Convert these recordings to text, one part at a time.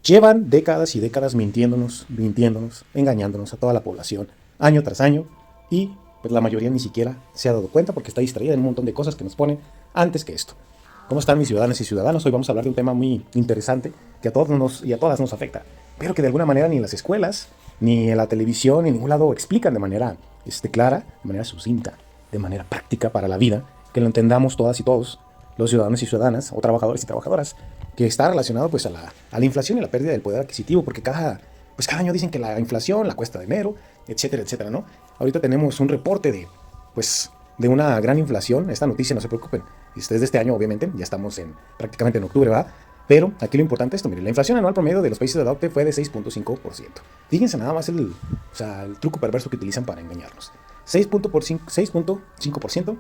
Llevan décadas y décadas mintiéndonos, engañándonos a toda la población, año tras año, y pues la mayoría ni siquiera se ha dado cuenta porque está distraída en un montón de cosas que nos ponen antes que esto. ¿Cómo están mis ciudadanas y ciudadanos? Hoy vamos a hablar de un tema muy interesante que a todos y a todas nos afecta, pero que de alguna manera ni en las escuelas, ni en la televisión, ni en ningún lado explican de manera clara, de manera sucinta, de manera práctica para la vida, que lo entendamos todas y todos, los ciudadanos y ciudadanas, o trabajadores y trabajadoras, que está relacionado pues a la inflación y la pérdida del poder adquisitivo, porque cada año dicen que la inflación, la cuesta de enero, etcétera, etcétera, ¿no? Ahorita tenemos un reporte de una gran inflación. Esta noticia, no se preocupen, es de este año, obviamente, ya estamos prácticamente en octubre, ¿verdad? Pero aquí lo importante es esto, miren, la inflación anual promedio de los países de la OCDE fue de 6.5%. Fíjense nada más el truco perverso que utilizan para engañarnos. 6.5%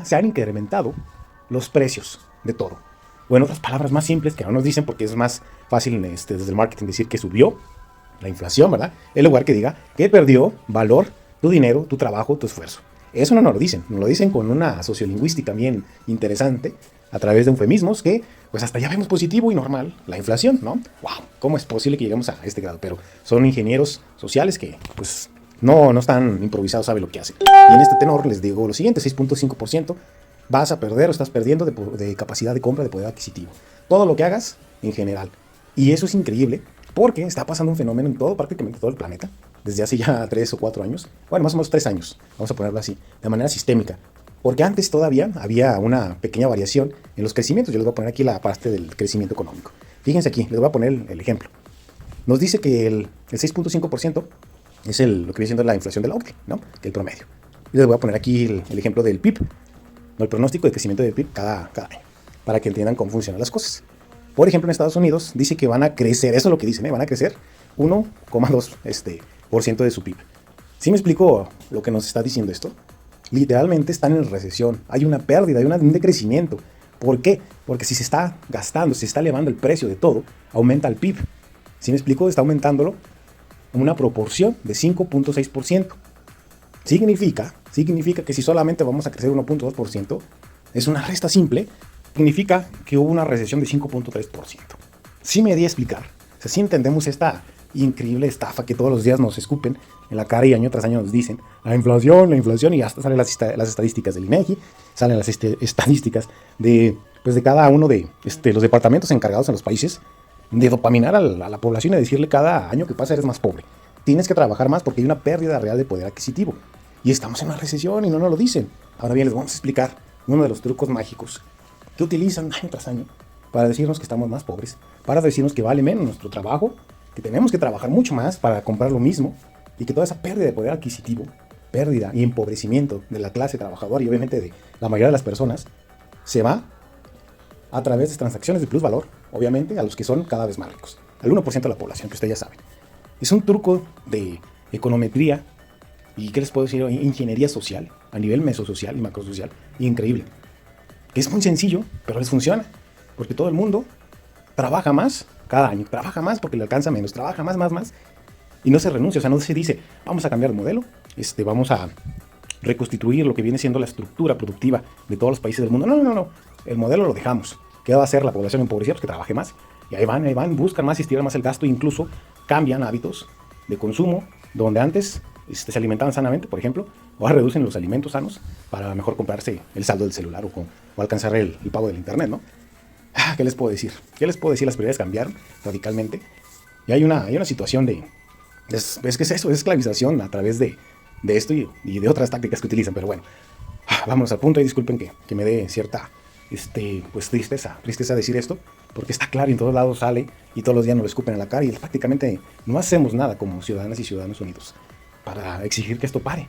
se han incrementado los precios de todo. O en otras palabras más simples, que no nos dicen porque es más fácil desde el marketing decir que subió la inflación, ¿verdad? En lugar que diga que perdió valor tu dinero, tu trabajo, tu esfuerzo. Eso no nos lo dicen con una sociolingüística bien interesante, a través de eufemismos que pues hasta ya vemos positivo y normal la inflación, ¿no? ¡Wow! ¿Cómo es posible que lleguemos a este grado? Pero son ingenieros sociales que pues no están improvisados, saben lo que hacen. Y en este tenor les digo lo siguiente: 6.5% vas a perder o estás perdiendo de capacidad de compra, de poder adquisitivo. Todo lo que hagas en general. Y eso es increíble porque está pasando un fenómeno en prácticamente todo el planeta, desde hace ya 3 o 4 años, bueno, más o menos 3 años, vamos a ponerlo así, de manera sistémica. Porque antes todavía había una pequeña variación en los crecimientos. Yo les voy a poner aquí la parte del crecimiento económico. Fíjense aquí, les voy a poner el ejemplo. Nos dice que el 6.5% es lo que viene siendo la inflación de la OCDE, ¿no? El promedio. Y les voy a poner aquí el ejemplo del PIB, ¿no? El pronóstico de crecimiento del PIB cada año, para que entiendan cómo funcionan las cosas. Por ejemplo, en Estados Unidos dice que van a crecer, eso es lo que dicen, van a crecer 1,2% de su PIB. ¿Sí me explico lo que nos está diciendo esto? Literalmente están en recesión, hay una pérdida, hay un decrecimiento. ¿Por qué? Porque si se está gastando, si se está elevando el precio de todo, aumenta el PIB. ¿Sí me explico? Está aumentándolo una proporción de 5.6%. Significa que si solamente vamos a crecer 1.2%, es una resta simple, significa que hubo una recesión de 5.3%. Sí me di a explicar. O sea, sí entendemos esta increíble estafa que todos los días nos escupen en la cara y año tras año nos dicen la inflación, y hasta salen las estadísticas del INEGI, salen las estadísticas de cada uno de los departamentos encargados en los países de dopaminar a la población y decirle cada año que pasa eres más pobre. Tienes que trabajar más porque hay una pérdida real de poder adquisitivo. Y estamos en una recesión y no nos lo dicen. Ahora bien, les vamos a explicar uno de los trucos mágicos que utilizan año tras año para decirnos que estamos más pobres, para decirnos que vale menos nuestro trabajo, que tenemos que trabajar mucho más para comprar lo mismo, y que toda esa pérdida de poder adquisitivo, pérdida y empobrecimiento de la clase trabajadora y obviamente de la mayoría de las personas, se va a través de transacciones de plusvalor, obviamente a los que son cada vez más ricos, al 1% de la población, que ustedes ya saben. Es un truco de econometría y, ¿qué les puedo decir? Ingeniería social, a nivel mesosocial y macrosocial, increíble. Es muy sencillo, pero les funciona, porque todo el mundo trabaja más cada año, trabaja más porque le alcanza menos, trabaja más, y no se renuncia. O sea, no se dice, vamos a cambiar el modelo, vamos a reconstituir lo que viene siendo la estructura productiva de todos los países del mundo. No, el modelo lo dejamos. ¿Qué va a hacer la población empobrecida? Pues que trabaje más, y ahí van, buscan más y estiran más el gasto, incluso cambian hábitos de consumo, donde antes se alimentaban sanamente, por ejemplo, ahora reducen los alimentos sanos para mejor comprarse el saldo del celular o alcanzar el pago del internet, ¿no? ¿Qué les puedo decir? Las prioridades cambiaron radicalmente. Y hay una situación es que es eso, es esclavización a través de esto y de otras tácticas que utilizan. Pero bueno, vámonos al punto y disculpen que me dé cierta tristeza decir esto, porque está claro y en todos lados sale y todos los días nos lo escupen en la cara y prácticamente no hacemos nada como ciudadanas y ciudadanos unidos para exigir que esto pare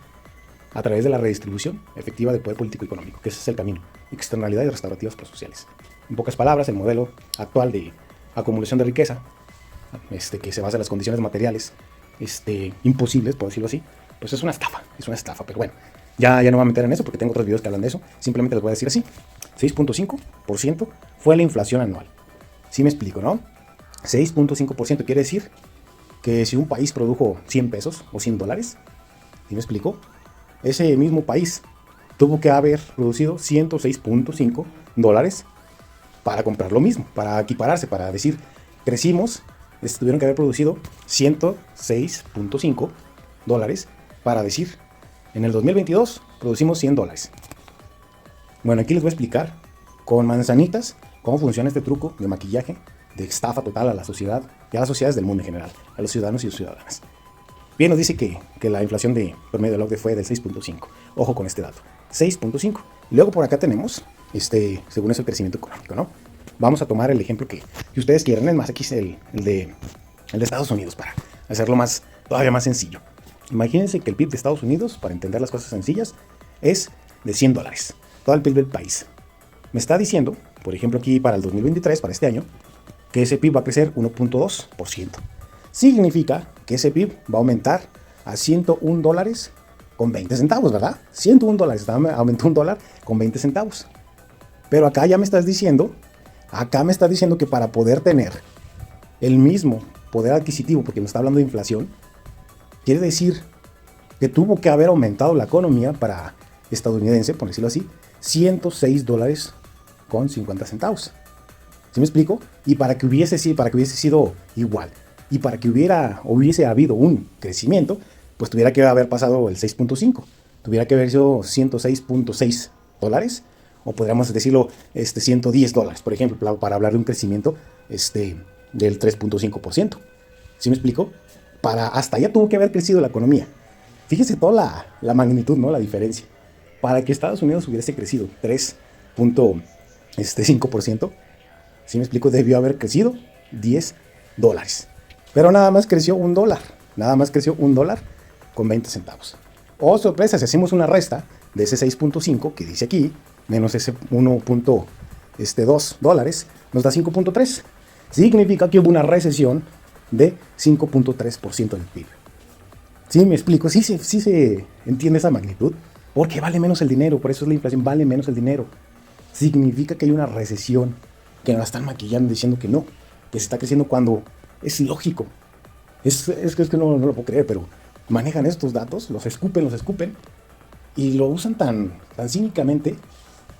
a través de la redistribución efectiva del poder político y económico, que ese es el camino, externalidades restaurativas prosociales. En pocas palabras, el modelo actual de acumulación de riqueza, que se basa en las condiciones materiales imposibles, por decirlo así, pues es una estafa, pero bueno, ya no me voy a meter en eso porque tengo otros videos que hablan de eso, simplemente les voy a decir así: 6.5% fue la inflación anual. ¿Sí me explico, no? 6.5% quiere decir que si un país produjo 100 pesos o $100, ¿sí me explico? Ese mismo país tuvo que haber producido $106.5 para comprar lo mismo, para equipararse, para decir, crecimos tuvieron que haber producido 106.5 dólares para decir, en el 2022 producimos 100 dólares. Bueno, aquí les voy a explicar con manzanitas cómo funciona este truco de maquillaje, de estafa total a la sociedad y a las sociedades del mundo en general, a los ciudadanos y ciudadanas. Bien, nos dice que la inflación de promedio del OCDE fue del 6.5. Ojo con este dato, 6.5. Y luego por acá tenemos, según eso, el crecimiento económico, ¿no? Vamos a tomar el ejemplo que ustedes quieran. Es más, aquí es el de Estados Unidos para hacerlo todavía más sencillo. Imagínense que el PIB de Estados Unidos, para entender las cosas sencillas, es de 100 dólares. Todo el PIB del país. Me está diciendo, por ejemplo, aquí para el 2023, para este año, que ese PIB va a crecer 1.2%. Significa que ese PIB va a aumentar a 101 dólares con 20 centavos, ¿verdad? 101 dólares, aumentó $1 con 20 centavos. Pero acá ya me estás diciendo, que para poder tener el mismo poder adquisitivo, porque me está hablando de inflación, quiere decir que tuvo que haber aumentado la economía para estadounidense, por decirlo así, 106 dólares con 50 centavos. ¿Sí me explico? Y para que hubiese sido igual, y para que hubiese habido un crecimiento, pues tuviera que haber pasado el 6.5, tuviera que haber sido 106.6 dólares, o podríamos decirlo 110 dólares, por ejemplo, para hablar de un crecimiento del 3.5%. ¿Sí me explico? Hasta allá tuvo que haber crecido la economía. Fíjese toda la magnitud, ¿no? La diferencia. Para que Estados Unidos hubiese crecido 3.5%, ¿sí me explico? Debió haber crecido 10 dólares. Pero nada más creció $1. Nada más creció $1 con 20 centavos. Oh, sorpresa, si hacemos una resta de ese 6.5 que dice aquí, menos ese 1.2 dólares, nos da 5.3. Significa que hubo una recesión de 5.3% del PIB. ¿Sí me explico? Sí se entiende esa magnitud. Porque vale menos el dinero, por eso es la inflación, vale menos el dinero. Significa que hay una recesión, que nos la están maquillando diciendo que no, que se está creciendo cuando es ilógico. Es que no lo puedo creer, pero manejan estos datos, los escupen, y lo usan tan cínicamente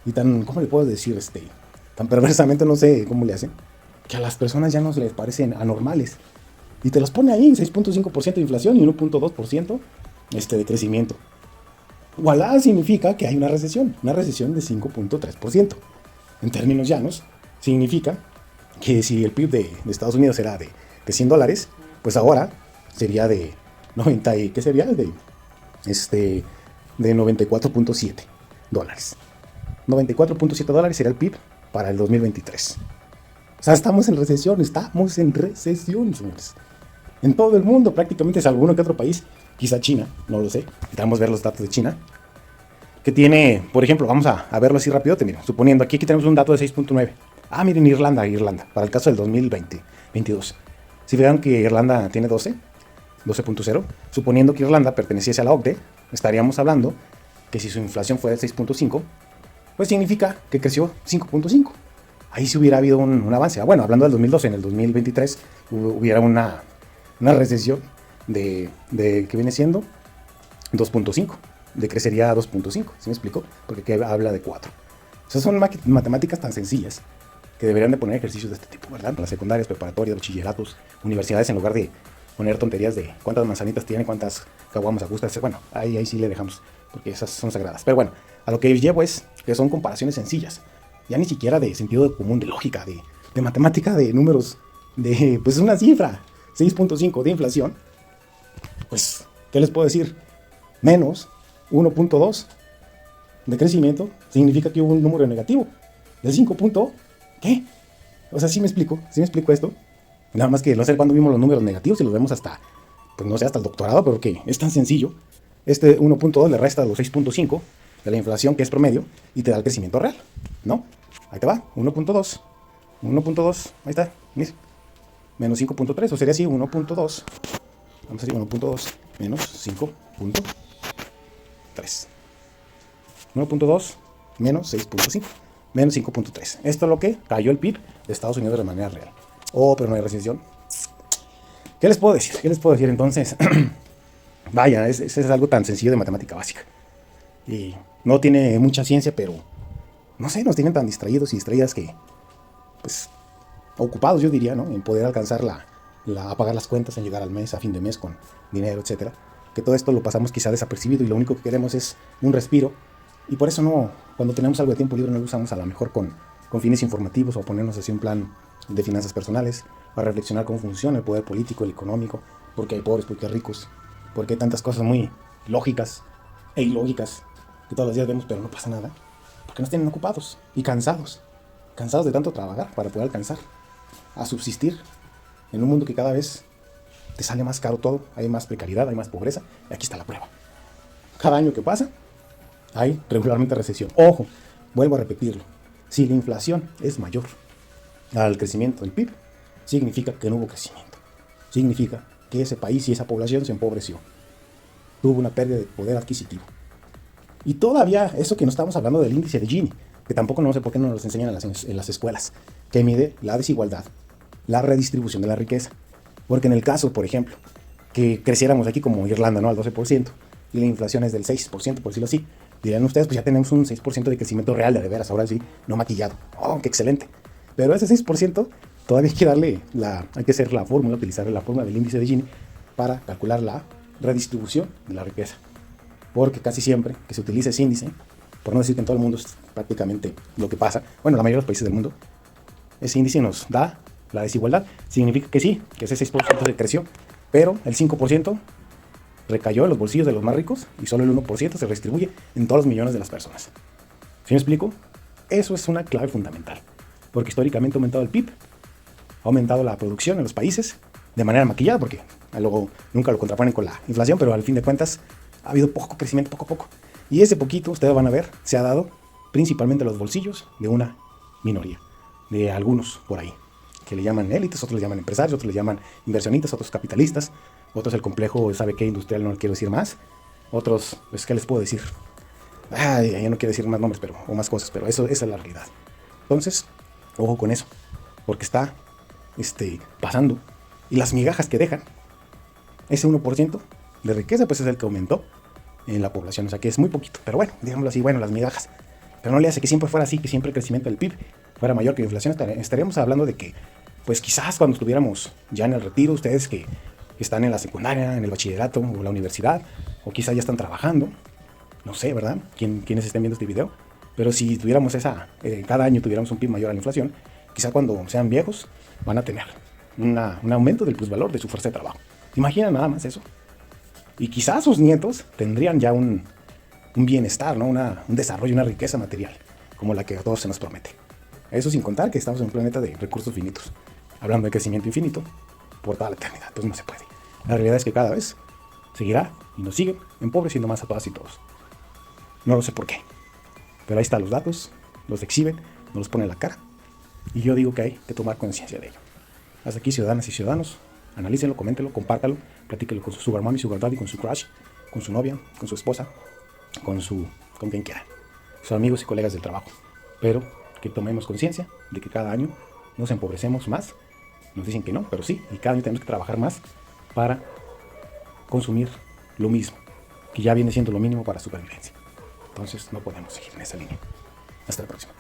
y tan, ¿cómo le puedo decir? Tan perversamente, no sé cómo le hacen, que a las personas ya no se les parecen anormales. Y te los pone ahí, 6.5% de inflación y 1.2% de crecimiento. Wallah significa que hay una recesión de 5.3%. En términos llanos, significa que si el PIB de Estados Unidos era de 100 dólares, pues ahora sería de 90 y ¿qué sería? De 94.7 dólares. 94.7 dólares sería el PIB para el 2023. O sea, estamos en recesión, señores. En todo el mundo, prácticamente, salvo uno que otro país, quizá China, no lo sé. Necesitamos ver los datos de China. Que tiene, por ejemplo, vamos a verlo así rápido. Miren, suponiendo, aquí tenemos un dato de 6.9. Ah, miren, Irlanda, para el caso del 2022. Si vieron que Irlanda tiene 12.0, suponiendo que Irlanda perteneciese a la OCDE, estaríamos hablando que si su inflación fuera del 6.5, pues significa que creció 5.5. Ahí sí hubiera habido un avance. Bueno, hablando del 2012, en el 2023 hubiera una recesión de que viene siendo 2.5, decrecería a 2.5, ¿sí me explico? Porque aquí habla de 4. O sea, son matemáticas tan sencillas que deberían de poner ejercicios de este tipo, ¿verdad? Las secundarias, preparatorias, bachilleratos, universidades, en lugar de poner tonterías de cuántas manzanitas tiene, cuántas caguamas ajustas. Bueno, ahí sí le dejamos, porque esas son sagradas. Pero bueno, a lo que llevo es que son comparaciones sencillas, ya ni siquiera de sentido común, de lógica, de matemática, de números, pues una cifra, 6.5 de inflación. Pues, ¿qué les puedo decir? Menos 1.2 de crecimiento significa que hubo un número negativo de 5. ¿Qué? O sea, ¿sí me explico esto? Nada más que no sé cuándo vimos los números negativos y los vemos hasta, pues no sé, hasta el doctorado, pero que es tan sencillo. 1.2 le resta los 6.5 de la inflación, que es promedio, y te da el crecimiento real, ¿no? Ahí te va, 1.2, ahí está, mira, menos 5.3, o sería así, 1.2, vamos a decir 1.2 menos 5.3, 1.2 menos 6.5, menos 5.3. Esto es lo que cayó el PIB de Estados Unidos de manera real. Oh, pero no hay recesión. ¿Qué les puedo decir? Entonces, vaya, es algo tan sencillo de matemática básica. Y no tiene mucha ciencia, pero no sé, nos tienen tan distraídos y distraídas que, pues, ocupados, yo diría, ¿no? En poder alcanzar a pagar las cuentas, en llegar al mes, a fin de mes con dinero, etcétera. Que todo esto lo pasamos quizá desapercibido y lo único que queremos es un respiro. Y por eso no, cuando tenemos algo de tiempo libre no lo usamos a lo mejor con fines informativos o ponernos así un plan de finanzas personales para reflexionar cómo funciona el poder político, el económico, por qué hay pobres, por qué hay ricos, por qué hay tantas cosas muy lógicas e ilógicas que todos los días vemos pero no pasa nada, porque nos tienen ocupados y cansados de tanto trabajar para poder alcanzar a subsistir en un mundo que cada vez te sale más caro todo, hay más precariedad, hay más pobreza, y aquí está la prueba. Cada año que pasa, hay regularmente recesión. Ojo, vuelvo a repetirlo, si la inflación es mayor al crecimiento del PIB, significa que no hubo crecimiento. Significa que ese país y esa población se empobreció. Tuvo una pérdida de poder adquisitivo. Y todavía, eso que no estamos hablando del índice de Gini, que tampoco no sé por qué no nos enseñan en las escuelas, que mide la desigualdad, la redistribución de la riqueza. Porque en el caso, por ejemplo, que creciéramos aquí como Irlanda, ¿no? Al 12%, y la inflación es del 6%, por decirlo así, dirán ustedes, pues ya tenemos un 6% de crecimiento real, de veras, ahora sí, no maquillado. ¡Oh, qué excelente! Pero ese 6% todavía hay que darle hay que hacer la fórmula, utilizar la fórmula del índice de Gini para calcular la redistribución de la riqueza. Porque casi siempre que se utiliza ese índice, por no decir que en todo el mundo es prácticamente lo que pasa, bueno, la mayoría de los países del mundo, ese índice nos da la desigualdad. Significa que sí, que ese 6% se creció, pero el 5% recayó en los bolsillos de los más ricos y solo el 1% se redistribuye en todos los millones de las personas. ¿Sí me explico? Eso es una clave fundamental, porque históricamente ha aumentado el PIB, ha aumentado la producción en los países de manera maquillada, porque luego nunca lo contraponen con la inflación, pero al fin de cuentas ha habido poco crecimiento, poco a poco. Y ese poquito, ustedes van a ver, se ha dado principalmente a los bolsillos de una minoría, de algunos por ahí, que le llaman élites, otros le llaman empresarios, otros le llaman inversionistas, otros capitalistas, otros el complejo, ¿sabe qué? Industrial, no le quiero decir más. Otros, pues, ¿qué les puedo decir? Ya no quiero decir más nombres o más cosas, pero esa es la realidad. Entonces, ojo con eso, porque está pasando. Y las migajas que dejan, ese 1% de riqueza, pues es el que aumentó en la población. O sea que es muy poquito, pero bueno, digámoslo así, bueno, las migajas. Pero no le hace que siempre fuera así, que siempre el crecimiento del PIB fuera mayor que la inflación. Estaríamos hablando de que, pues quizás cuando estuviéramos ya en el retiro, ustedes que están en la secundaria, en el bachillerato o la universidad, o quizás ya están trabajando, no sé, ¿verdad? Quienes estén viendo este video. Pero si tuviéramos cada año tuviéramos un PIB mayor a la inflación, quizá cuando sean viejos van a tener un aumento del plusvalor de su fuerza de trabajo. Imagina nada más eso. Y quizás sus nietos tendrían ya un bienestar, ¿no? Un desarrollo, una riqueza material, como la que a todos se nos promete. Eso sin contar que estamos en un planeta de recursos finitos. Hablando de crecimiento infinito por toda la eternidad, pues no se puede. La realidad es que cada vez seguirá y nos sigue empobreciendo más a todas y todos. No lo sé por qué, pero ahí están los datos, los exhiben, nos los ponen en la cara. Y yo digo que hay que tomar conciencia de ello. Hasta aquí, ciudadanas y ciudadanos, analícenlo, coméntenlo, compártanlo, platíquenlo con su sugar mommy, sugar daddy, con su crush, con su novia, con su esposa, con quien quiera, sus amigos y colegas del trabajo. Pero que tomemos conciencia de que cada año nos empobrecemos más. Nos dicen que no, pero sí, y cada año tenemos que trabajar más para consumir lo mismo, que ya viene siendo lo mínimo para supervivencia. Entonces no podemos seguir en esa línea. Hasta la próxima.